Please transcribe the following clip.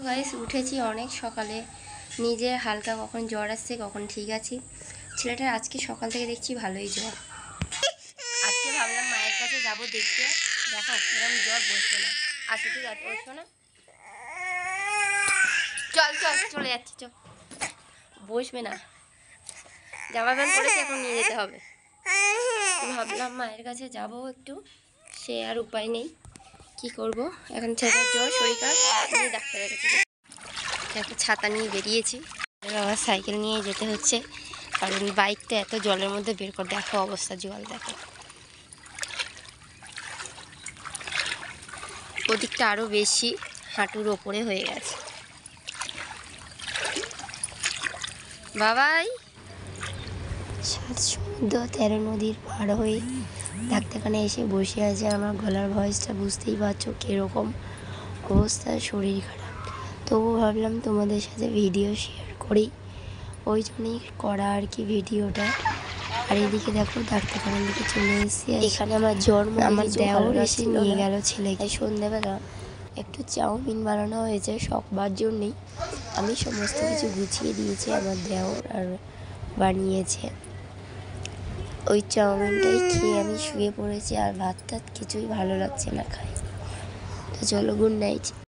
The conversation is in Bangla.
গাইস উঠেছি অনেক সকালে, নিজে হালকা কখন জ্বর আসছে কখন ঠিক আছি। ছেলেটার আজকে সকাল থেকে দেখছি ভালোই জ্বর। আজকে ভাবলাম মায়ের কাছে যাবো দেখতে, দেখো কিরম জ্বর, বসবে না। আচ্ছা ঠিক আছে, বসবো না, চল চল চলে যাচ্ছি, চল। বসবে না, জামা প্যান্ট পরেছে, এখন নিয়ে যেতে হবে। ভাবলাম মায়ের কাছে যাব একটু, সে আর উপায় নেই, কি করব। এখন ছেলেটার জ্বর, শরীর খারাপ, নিয়ে ডাক্তারের কাছে একটা ছাতা নিয়ে বেরিয়েছি। আবার সাইকেল নিয়ে যেতে হচ্ছে, কারণ বাইকটা এত জলের মধ্যে বের করে, দেখো অবস্থা, জল দেখো। ওদিকটা আরও বেশি, হাঁটুর ওপরে হয়ে গেছে। বাবাই 7 সমুদ্র 13 নদীর পার হয়ে ডাক্তারখানে এসে বসে আছে। আমার গলার ভয়েসটা বুঝতেই পারছো কীরকম অবস্থা, শরীর খারাপ। তবু ভাবলাম তোমাদের সাথে ভিডিও শেয়ার করি, ওই জন্যই করা আর কি ভিডিওটা। আর এদিকে দেখো ডাক্তারখানার দিকে চলে এসেছি। এখানে আমার জন্ম, আমার দেওর এসে নিয়ে গেল ছেলেকে। সন্ধ্যেবেলা একটু চাউমিন বানানো হয়েছে সবার জন্যেই, আমি সমস্ত কিছু গুছিয়ে দিয়েছি, আমার দেওর আর বানিয়েছে। ওই চাউমিনটাই খেয়ে আমি শুয়ে পড়েছি, আর ভাত টাত কিছুই ভালো লাগছে না খাই। তো চলো, গুড নাইট।